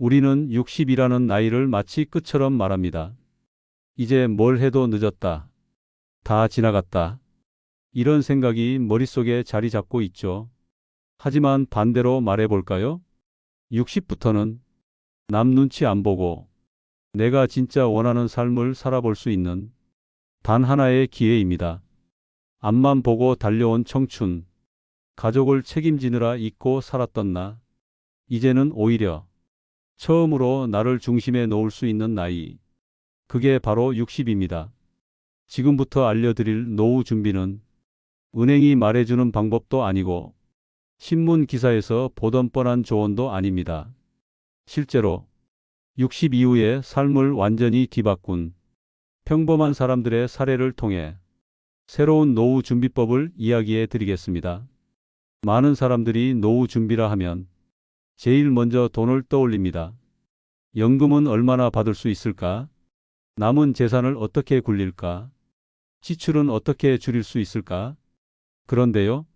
우리는 60이라는 나이를 마치 끝처럼 말합니다. 이제 뭘 해도 늦었다. 다 지나갔다. 이런 생각이 머릿속에 자리 잡고 있죠. 하지만 반대로 말해볼까요? 60부터는 남 눈치 안 보고 내가 진짜 원하는 삶을 살아볼 수 있는 단 하나의 기회입니다. 앞만 보고 달려온 청춘, 가족을 책임지느라 잊고 살았던 나, 이제는 오히려 처음으로 나를 중심에 놓을 수 있는 나이, 그게 바로 60입니다. 지금부터 알려드릴 노후 준비는 은행이 말해주는 방법도 아니고 신문 기사에서 보던 뻔한 조언도 아닙니다. 실제로 60 이후의 삶을 완전히 뒤바꾼 평범한 사람들의 사례를 통해 새로운 노후 준비법을 이야기해 드리겠습니다. 많은 사람들이 노후 준비라 하면 제일 먼저 돈을 떠올립니다. 연금은 얼마나 받을 수 있을까? 남은 재산을 어떻게 굴릴까? 지출은 어떻게 줄일 수 있을까? 그런데요,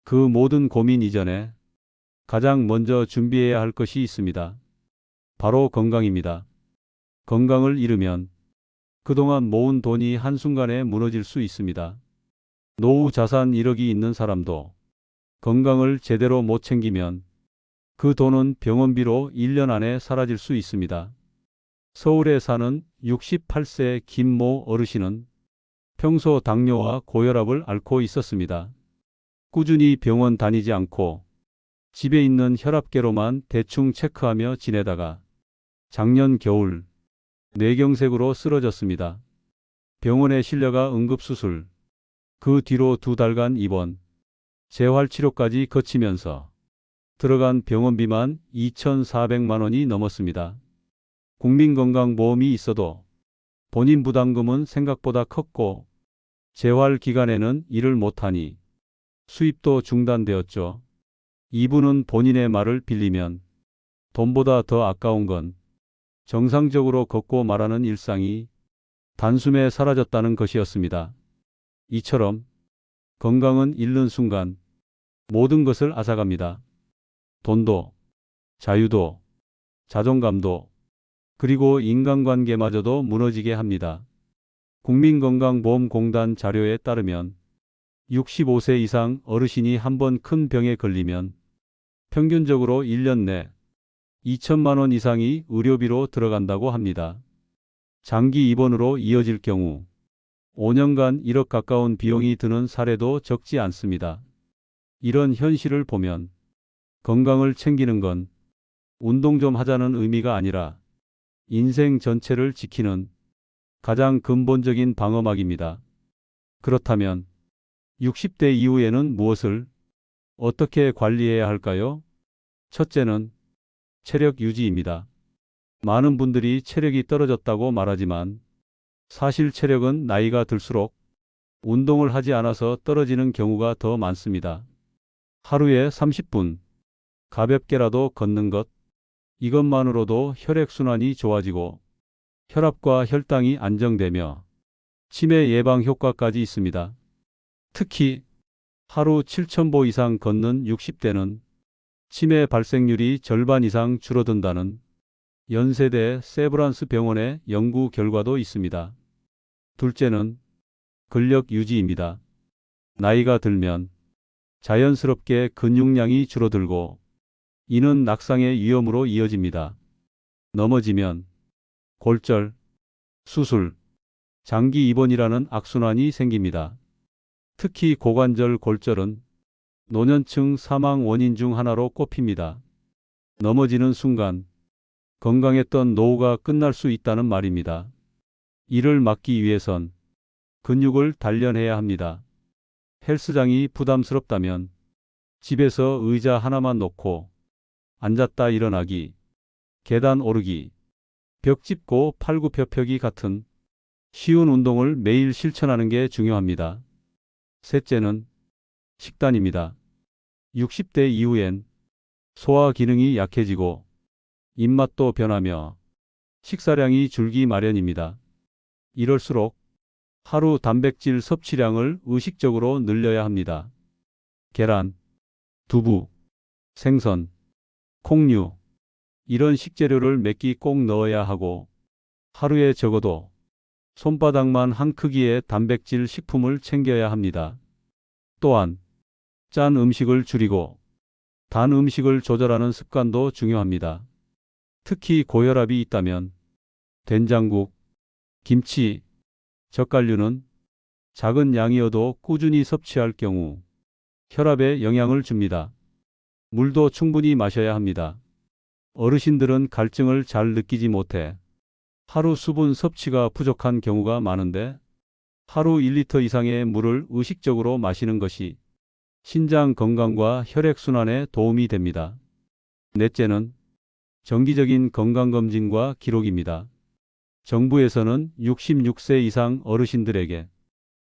그 모든 고민 이전에 가장 먼저 준비해야 할 것이 있습니다. 바로 건강입니다. 건강을 잃으면 그동안 모은 돈이 한순간에 무너질 수 있습니다. 노후 자산 1억이 있는 사람도 건강을 제대로 못 챙기면 그 돈은 병원비로 1년 안에 사라질 수 있습니다. 서울에 사는 68세 김모 어르신은 평소 당뇨와 고혈압을 앓고 있었습니다. 꾸준히 병원 다니지 않고 집에 있는 혈압계로만 대충 체크하며 지내다가 작년 겨울 뇌경색으로 쓰러졌습니다. 병원에 실려가 응급수술, 그 뒤로 2달간 입원, 재활치료까지 거치면서 들어간 병원비만 2,400만 원이 넘었습니다. 국민건강보험이 있어도 본인 부담금은 생각보다 컸고 재활 기간에는 일을 못하니 수입도 중단되었죠. 이분은 본인의 말을 빌리면 돈보다 더 아까운 건 정상적으로 걷고 말하는 일상이 단숨에 사라졌다는 것이었습니다. 이처럼 건강은 잃는 순간 모든 것을 앗아갑니다. 돈도, 자유도, 자존감도, 그리고 인간관계마저도 무너지게 합니다. 국민건강보험공단 자료에 따르면 65세 이상 어르신이 한 번 큰 병에 걸리면 평균적으로 1년 내 2천만 원 이상이 의료비로 들어간다고 합니다. 장기 입원으로 이어질 경우 5년간 1억 가까운 비용이 드는 사례도 적지 않습니다. 이런 현실을 보면 건강을 챙기는 건 운동 좀 하자는 의미가 아니라 인생 전체를 지키는 가장 근본적인 방어막입니다. 그렇다면 60대 이후에는 무엇을 어떻게 관리해야 할까요? 첫째는 체력 유지입니다. 많은 분들이 체력이 떨어졌다고 말하지만 사실 체력은 나이가 들수록 운동을 하지 않아서 떨어지는 경우가 더 많습니다. 하루에 30분 가볍게라도 걷는 것, 이것만으로도 혈액순환이 좋아지고 혈압과 혈당이 안정되며 치매 예방 효과까지 있습니다. 특히 하루 7,000보 이상 걷는 60대는 치매 발생률이 절반 이상 줄어든다는 연세대 세브란스 병원의 연구 결과도 있습니다. 둘째는 근력 유지입니다. 나이가 들면 자연스럽게 근육량이 줄어들고 이는 낙상의 위험으로 이어집니다. 넘어지면 골절, 수술, 장기 입원이라는 악순환이 생깁니다. 특히 고관절 골절은 노년층 사망 원인 중 하나로 꼽힙니다. 넘어지는 순간 건강했던 노후가 끝날 수 있다는 말입니다. 이를 막기 위해선 근육을 단련해야 합니다. 헬스장이 부담스럽다면 집에서 의자 하나만 놓고 앉았다 일어나기, 계단 오르기, 벽 짚고 팔굽혀펴기 같은 쉬운 운동을 매일 실천하는 게 중요합니다. 셋째는 식단입니다. 60대 이후엔 소화 기능이 약해지고 입맛도 변하며 식사량이 줄기 마련입니다. 이럴수록 하루 단백질 섭취량을 의식적으로 늘려야 합니다. 계란, 두부, 생선, 콩류, 이런 식재료를 몇 끼 꼭 넣어야 하고 하루에 적어도 손바닥만 한 크기의 단백질 식품을 챙겨야 합니다. 또한 짠 음식을 줄이고 단 음식을 조절하는 습관도 중요합니다. 특히 고혈압이 있다면 된장국, 김치, 젓갈류는 작은 양이어도 꾸준히 섭취할 경우 혈압에 영향을 줍니다. 물도 충분히 마셔야 합니다. 어르신들은 갈증을 잘 느끼지 못해 하루 수분 섭취가 부족한 경우가 많은데 하루 1리터 이상의 물을 의식적으로 마시는 것이 신장 건강과 혈액순환에 도움이 됩니다. 넷째는 정기적인 건강검진과 기록입니다. 정부에서는 66세 이상 어르신들에게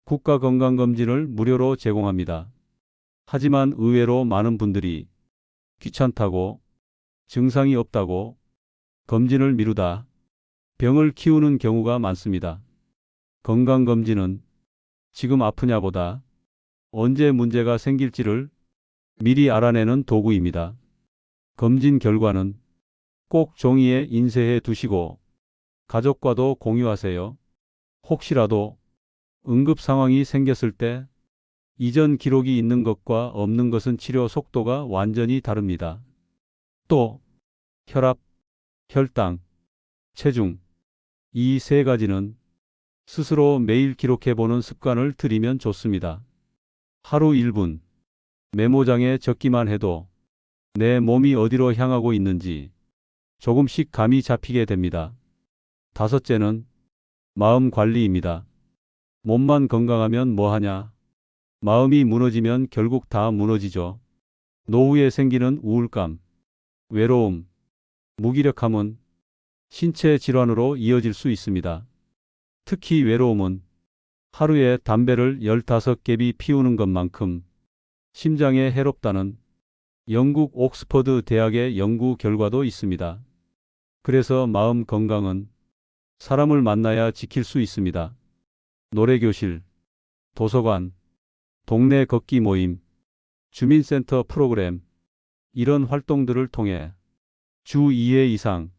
국가건강검진을 무료로 제공합니다. 하지만 의외로 많은 분들이 귀찮다고, 증상이 없다고, 검진을 미루다 병을 키우는 경우가 많습니다. 건강검진은 지금 아프냐보다 언제 문제가 생길지를 미리 알아내는 도구입니다. 검진 결과는 꼭 종이에 인쇄해 두시고 가족과도 공유하세요. 혹시라도 응급 상황이 생겼을 때 이전 기록이 있는 것과 없는 것은 치료 속도가 완전히 다릅니다. 또 혈압, 혈당, 체중 이 세 가지는 스스로 매일 기록해보는 습관을 들이면 좋습니다. 하루 1분 메모장에 적기만 해도 내 몸이 어디로 향하고 있는지 조금씩 감이 잡히게 됩니다. 다섯째는 마음 관리입니다. 몸만 건강하면 뭐하냐? 마음이 무너지면 결국 다 무너지죠. 노후에 생기는 우울감, 외로움, 무기력함은 신체 질환으로 이어질 수 있습니다. 특히 외로움은 하루에 담배를 15개비 피우는 것만큼 심장에 해롭다는 영국 옥스퍼드 대학의 연구 결과도 있습니다. 그래서 마음 건강은 사람을 만나야 지킬 수 있습니다. 노래교실, 도서관, 동네 걷기 모임, 주민센터 프로그램, 이런 활동들을 통해 주 2회 이상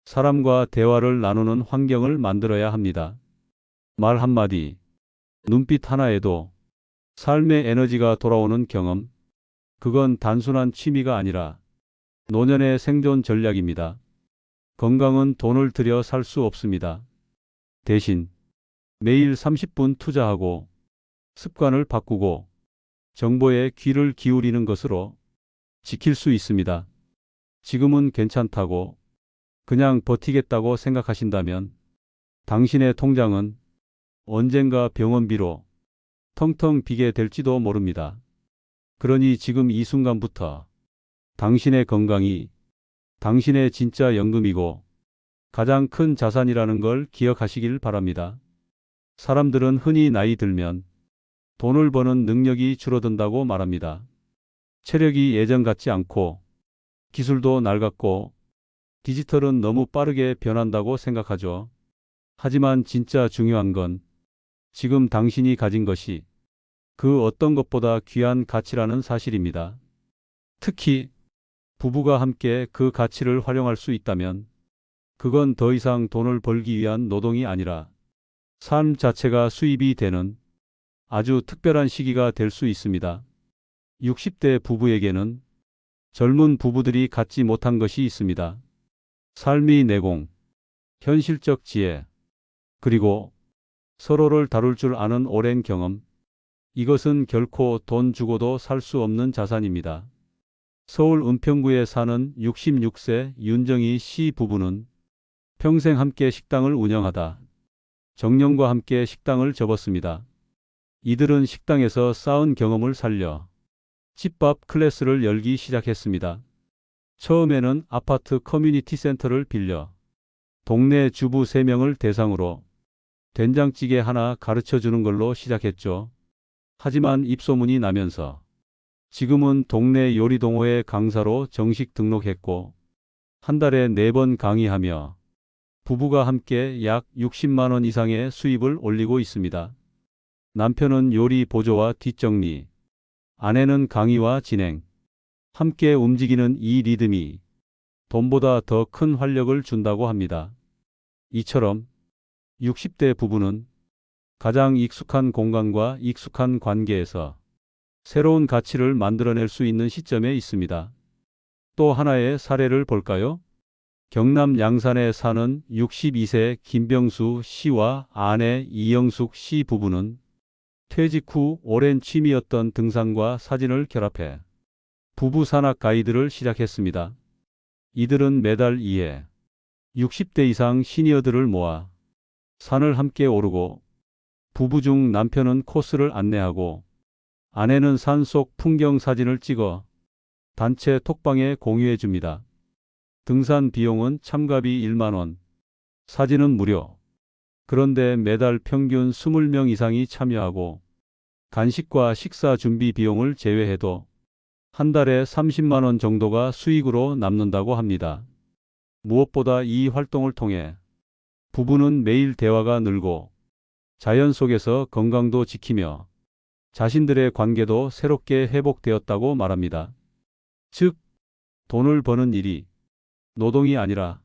사람과 대화를 나누는 환경을 만들어야 합니다. 말 한마디, 눈빛 하나에도 삶의 에너지가 돌아오는 경험, 그건 단순한 취미가 아니라 노년의 생존 전략입니다. 건강은 돈을 들여 살 수 없습니다. 대신 매일 30분 투자하고 습관을 바꾸고 정보에 귀를 기울이는 것으로 지킬 수 있습니다. 지금은 괜찮다고 그냥 버티겠다고 생각하신다면 당신의 통장은 언젠가 병원비로 텅텅 비게 될지도 모릅니다. 그러니 지금 이 순간부터 당신의 건강이 당신의 진짜 연금이고 가장 큰 자산이라는 걸 기억하시길 바랍니다. 사람들은 흔히 나이 들면 돈을 버는 능력이 줄어든다고 말합니다. 체력이 예전 같지 않고 기술도 낡았고 디지털은 너무 빠르게 변한다고 생각하죠. 하지만 진짜 중요한 건 지금 당신이 가진 것이 그 어떤 것보다 귀한 가치라는 사실입니다. 특히 부부가 함께 그 가치를 활용할 수 있다면 그건 더 이상 돈을 벌기 위한 노동이 아니라 삶 자체가 수입이 되는 아주 특별한 시기가 될 수 있습니다. 60대 부부에게는 젊은 부부들이 갖지 못한 것이 있습니다. 삶의 내공, 현실적 지혜, 그리고 서로를 다룰 줄 아는 오랜 경험. 이것은 결코 돈 주고도 살 수 없는 자산입니다. 서울 은평구에 사는 66세 윤정희 씨 부부는 평생 함께 식당을 운영하다 정년과 함께 식당을 접었습니다. 이들은 식당에서 쌓은 경험을 살려 집밥 클래스를 열기 시작했습니다. 처음에는 아파트 커뮤니티 센터를 빌려 동네 주부 3명을 대상으로 된장찌개 하나 가르쳐 주는 걸로 시작했죠. 하지만 입소문이 나면서 지금은 동네 요리동호회 강사로 정식 등록했고 한 달에 4번 강의하며 부부가 함께 약 60만 원 이상의 수입을 올리고 있습니다. 남편은 요리 보조와 뒷정리, 아내는 강의와 진행. 함께 움직이는 이 리듬이 돈보다 더 큰 활력을 준다고 합니다. 이처럼 60대 부부는 가장 익숙한 공간과 익숙한 관계에서 새로운 가치를 만들어낼 수 있는 시점에 있습니다. 또 하나의 사례를 볼까요? 경남 양산에 사는 62세 김병수 씨와 아내 이영숙 씨 부부는 퇴직 후 오랜 취미였던 등산과 사진을 결합해 부부 산악 가이드를 시작했습니다. 이들은 매달 2회 60대 이상 시니어들을 모아 산을 함께 오르고 부부 중 남편은 코스를 안내하고 아내는 산속 풍경 사진을 찍어 단체 톡방에 공유해 줍니다. 등산 비용은 참가비 1만 원, 사진은 무료. 그런데 매달 평균 20명 이상이 참여하고 간식과 식사 준비 비용을 제외해도 한 달에 30만 원 정도가 수익으로 남는다고 합니다. 무엇보다 이 활동을 통해 부부는 매일 대화가 늘고 자연 속에서 건강도 지키며 자신들의 관계도 새롭게 회복되었다고 말합니다. 즉, 돈을 버는 일이 노동이 아니라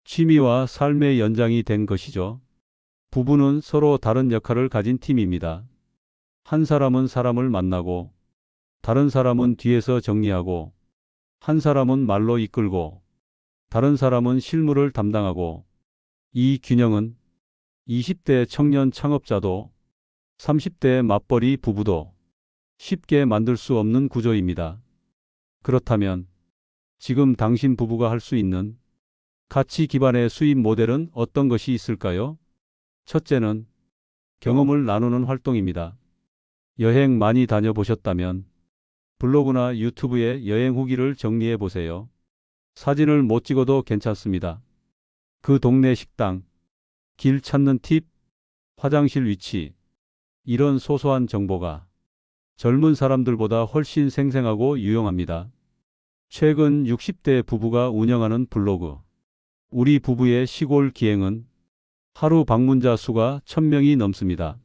취미와 삶의 연장이 된 것이죠. 부부는 서로 다른 역할을 가진 팀입니다. 한 사람은 사람을 만나고, 다른 사람은 뒤에서 정리하고, 한 사람은 말로 이끌고, 다른 사람은 실무를 담당하고, 이 균형은 20대 청년 창업자도 30대 맞벌이 부부도 쉽게 만들 수 없는 구조입니다. 그렇다면 지금 당신 부부가 할 수 있는 가치 기반의 수입 모델은 어떤 것이 있을까요? 첫째는 경험을 나누는 활동입니다. 여행 많이 다녀보셨다면 블로그나 유튜브에 여행 후기를 정리해 보세요. 사진을 못 찍어도 괜찮습니다. 그 동네 식당, 길 찾는 팁, 화장실 위치, 이런 소소한 정보가 젊은 사람들보다 훨씬 생생하고 유용합니다. 최근 60대 부부가 운영하는 블로그, 우리 부부의 시골 기행은 하루 방문자 수가 1000명이 넘습니다.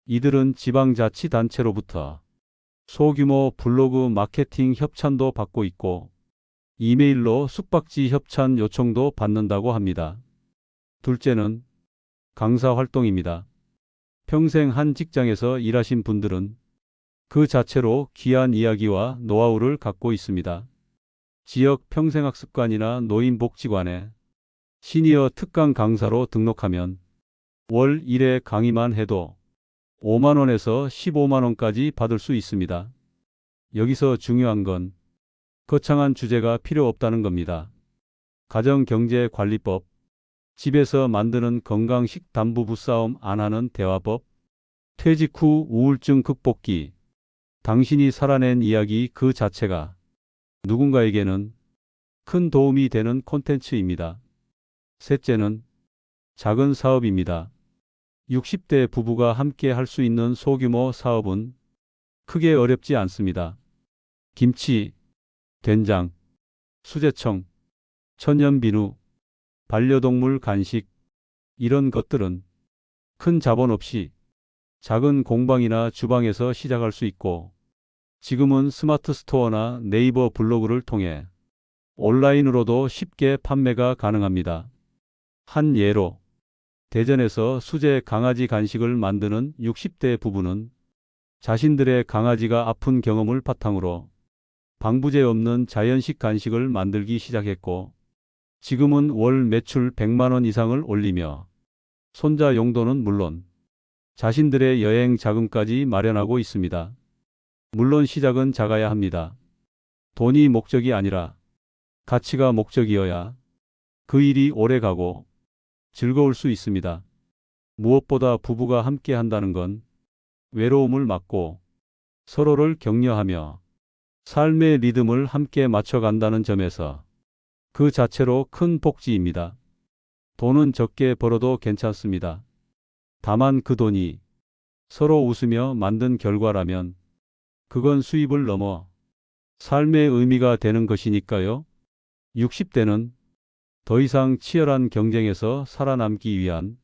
이들은 지방자치단체로부터 소규모 블로그 마케팅 협찬도 받고 있고 이메일로 숙박지 협찬 요청도 받는다고 합니다. 둘째는 강사 활동입니다. 평생 한 직장에서 일하신 분들은 그 자체로 귀한 이야기와 노하우를 갖고 있습니다. 지역 평생학습관이나 노인복지관에 시니어 특강 강사로 등록하면 월 1회 강의만 해도 5만 원에서 15만 원까지 받을 수 있습니다. 여기서 중요한 건 거창한 주제가 필요 없다는 겁니다. 가정경제관리법, 집에서 만드는 건강식 담부 부싸움 안 하는 대화법, 퇴직 후 우울증 극복기, 당신이 살아낸 이야기 그 자체가 누군가에게는 큰 도움이 되는 콘텐츠입니다. 셋째는 작은 사업입니다. 60대 부부가 함께 할 수 있는 소규모 사업은 크게 어렵지 않습니다. 김치, 된장, 수제청, 천연비누, 반려동물 간식, 이런 것들은 큰 자본 없이 작은 공방이나 주방에서 시작할 수 있고 지금은 스마트 스토어나 네이버 블로그를 통해 온라인으로도 쉽게 판매가 가능합니다. 한 예로 대전에서 수제 강아지 간식을 만드는 60대 부부는 자신들의 강아지가 아픈 경험을 바탕으로 방부제 없는 자연식 간식을 만들기 시작했고 지금은 월 매출 100만 원 이상을 올리며 손자 용돈은 물론 자신들의 여행 자금까지 마련하고 있습니다. 물론 시작은 작아야 합니다. 돈이 목적이 아니라 가치가 목적이어야 그 일이 오래 가고 즐거울 수 있습니다. 무엇보다 부부가 함께 한다는 건 외로움을 막고 서로를 격려하며 삶의 리듬을 함께 맞춰간다는 점에서 그 자체로 큰 복지입니다. 돈은 적게 벌어도 괜찮습니다. 다만 그 돈이 서로 웃으며 만든 결과라면 그건 수입을 넘어 삶의 의미가 되는 것이니까요. 60대는 더 이상 치열한 경쟁에서 살아남기 위한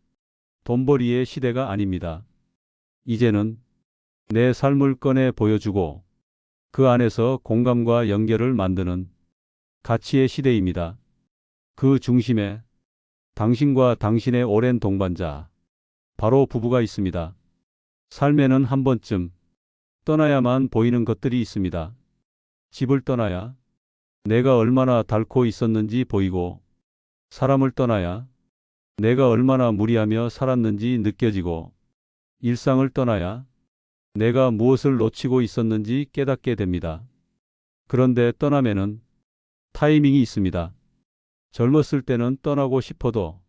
돈벌이의 시대가 아닙니다. 이제는 내 삶을 꺼내 보여주고 그 안에서 공감과 연결을 만드는 가치의 시대입니다. 그 중심에 당신과 당신의 오랜 동반자, 바로 부부가 있습니다. 삶에는 한 번쯤 떠나야만 보이는 것들이 있습니다. 집을 떠나야 내가 얼마나 닳고 있었는지 보이고, 사람을 떠나야 내가 얼마나 무리하며 살았는지 느껴지고, 일상을 떠나야 내가 무엇을 놓치고 있었는지 깨닫게 됩니다. 그런데 떠남에는 타이밍이 있습니다. 젊었을 때는 떠나고 싶어도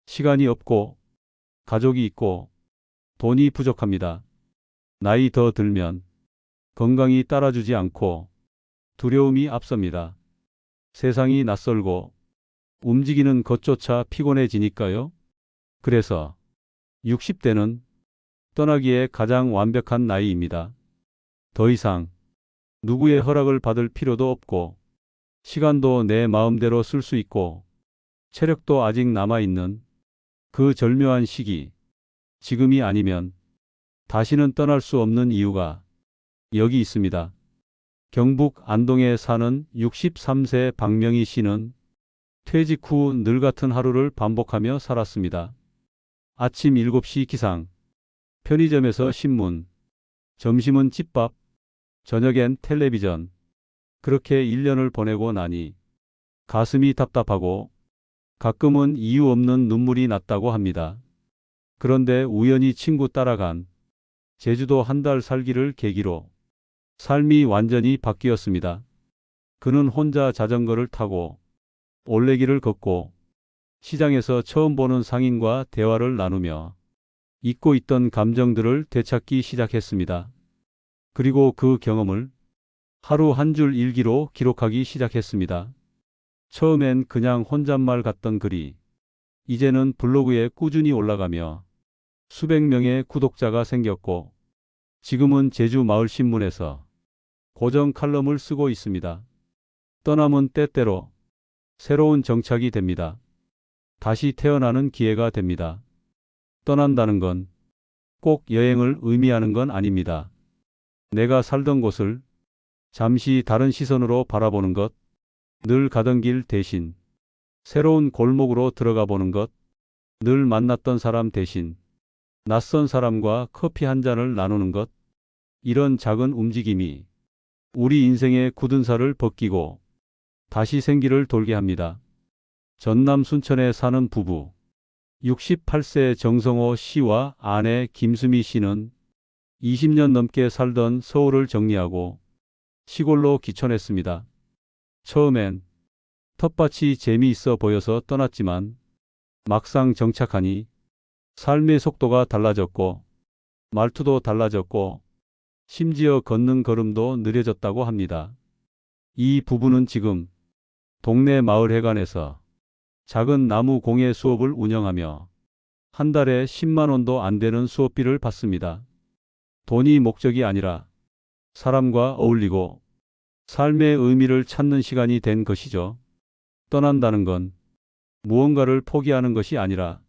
시간이 없고 가족이 있고 돈이 부족합니다. 나이 더 들면 건강이 따라주지 않고 두려움이 앞섭니다. 세상이 낯설고 움직이는 것조차 피곤해지니까요. 그래서 60대는 떠나기에 가장 완벽한 나이입니다. 더 이상 누구의 허락을 받을 필요도 없고, 시간도 내 마음대로 쓸 수 있고, 체력도 아직 남아있는 그 절묘한 시기, 지금이 아니면 다시는 떠날 수 없는 이유가 여기 있습니다. 경북 안동에 사는 63세 박명희 씨는 퇴직 후 늘 같은 하루를 반복하며 살았습니다. 아침 7시 기상, 편의점에서 신문, 점심은 집밥, 저녁엔 텔레비전. 그렇게 1년을 보내고 나니 가슴이 답답하고 가끔은 이유 없는 눈물이 났다고 합니다. 그런데 우연히 친구 따라간 제주도 한 달 살기를 계기로 삶이 완전히 바뀌었습니다. 그는 혼자 자전거를 타고 올레길을 걷고 시장에서 처음 보는 상인과 대화를 나누며 잊고 있던 감정들을 되찾기 시작했습니다. 그리고 그 경험을 하루 한 줄 일기로 기록하기 시작했습니다. 처음엔 그냥 혼잣말 같던 글이 이제는 블로그에 꾸준히 올라가며 수백 명의 구독자가 생겼고, 지금은 제주 마을신문에서 고정 칼럼을 쓰고 있습니다. 떠남은 때때로 새로운 정착이 됩니다. 다시 태어나는 기회가 됩니다. 떠난다는 건 꼭 여행을 의미하는 건 아닙니다. 내가 살던 곳을 잠시 다른 시선으로 바라보는 것, 늘 가던 길 대신 새로운 골목으로 들어가 보는 것, 늘 만났던 사람 대신 낯선 사람과 커피 한 잔을 나누는 것, 이런 작은 움직임이 우리 인생의 굳은 살을 벗기고 다시 생기를 돌게 합니다. 전남 순천에 사는 부부, 68세 정성호 씨와 아내 김수미 씨는 20년 넘게 살던 서울을 정리하고 시골로 귀촌했습니다. 처음엔 텃밭이 재미있어 보여서 떠났지만 막상 정착하니 삶의 속도가 달라졌고 말투도 달라졌고 심지어 걷는 걸음도 느려졌다고 합니다. 이 부부는 지금 동네 마을회관에서 작은 나무 공예 수업을 운영하며 한 달에 10만 원도 안 되는 수업비를 받습니다. 돈이 목적이 아니라 사람과 어울리고 삶의 의미를 찾는 시간이 된 것이죠. 떠난다는 건 무언가를 포기하는 것이 아니라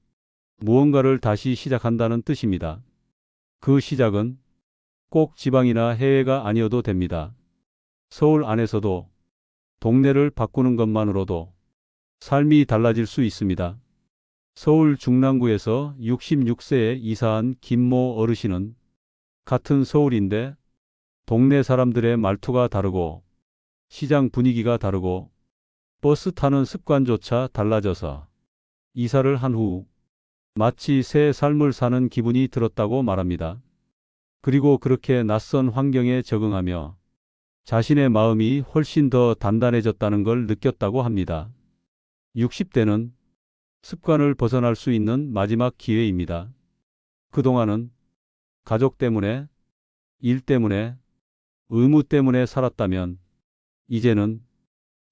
무언가를 다시 시작한다는 뜻입니다. 그 시작은 꼭 지방이나 해외가 아니어도 됩니다. 서울 안에서도 동네를 바꾸는 것만으로도 삶이 달라질 수 있습니다. 서울 중랑구에서 66세에 이사한 김모 어르신은 같은 서울인데 동네 사람들의 말투가 다르고 시장 분위기가 다르고 버스 타는 습관조차 달라져서 이사를 한 후 마치 새 삶을 사는 기분이 들었다고 말합니다. 그리고 그렇게 낯선 환경에 적응하며 자신의 마음이 훨씬 더 단단해졌다는 걸 느꼈다고 합니다. 60대는 습관을 벗어날 수 있는 마지막 기회입니다. 그동안은 가족 때문에, 일 때문에, 의무 때문에 살았다면 이제는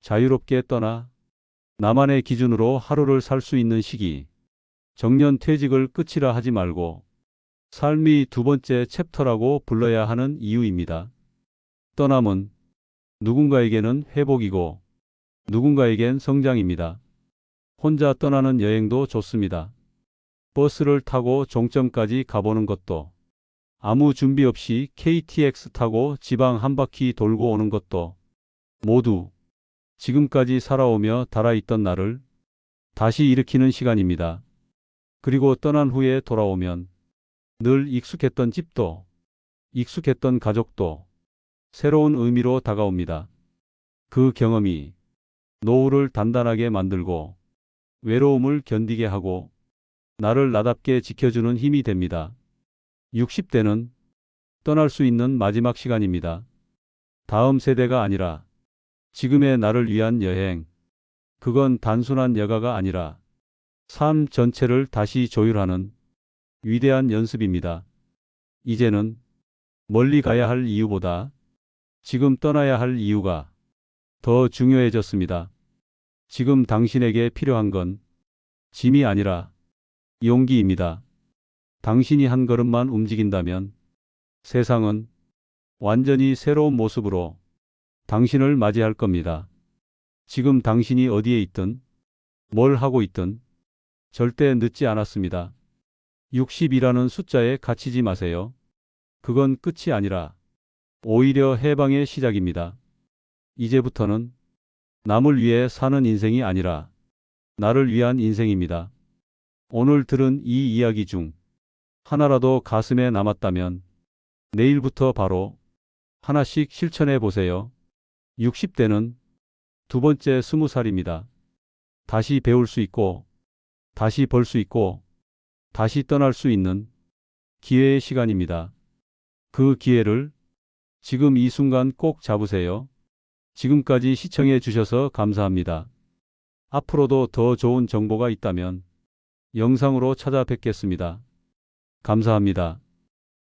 자유롭게 떠나 나만의 기준으로 하루를 살 수 있는 시기, 정년 퇴직을 끝이라 하지 말고 삶이 두 번째 챕터라고 불러야 하는 이유입니다. 떠남은 누군가에게는 회복이고 누군가에겐 성장입니다. 혼자 떠나는 여행도 좋습니다. 버스를 타고 종점까지 가보는 것도, 아무 준비 없이 KTX 타고 지방 한 바퀴 돌고 오는 것도 모두 지금까지 살아오며 달아있던 나를 다시 일으키는 시간입니다. 그리고 떠난 후에 돌아오면 늘 익숙했던 집도, 익숙했던 가족도 새로운 의미로 다가옵니다. 그 경험이 노후를 단단하게 만들고 외로움을 견디게 하고 나를 나답게 지켜주는 힘이 됩니다. 60대는 떠날 수 있는 마지막 시간입니다. 다음 세대가 아니라 지금의 나를 위한 여행. 그건 단순한 여가가 아니라 삶 전체를 다시 조율하는 위대한 연습입니다. 이제는 멀리 가야 할 이유보다 지금 떠나야 할 이유가 더 중요해졌습니다. 지금 당신에게 필요한 건 짐이 아니라 용기입니다. 당신이 한 걸음만 움직인다면 세상은 완전히 새로운 모습으로 당신을 맞이할 겁니다. 지금 당신이 어디에 있든 뭘 하고 있든 절대 늦지 않았습니다. 60이라는 숫자에 갇히지 마세요. 그건 끝이 아니라 오히려 해방의 시작입니다. 이제부터는 남을 위해 사는 인생이 아니라 나를 위한 인생입니다. 오늘 들은 이 이야기 중 하나라도 가슴에 남았다면 내일부터 바로 하나씩 실천해 보세요. 60대는 두 번째 20살입니다. 다시 배울 수 있고, 다시 벌 수 있고, 다시 떠날 수 있는 기회의 시간입니다. 그 기회를 지금 이 순간 꼭 잡으세요. 지금까지 시청해 주셔서 감사합니다. 앞으로도 더 좋은 정보가 있다면 영상으로 찾아뵙겠습니다. 감사합니다.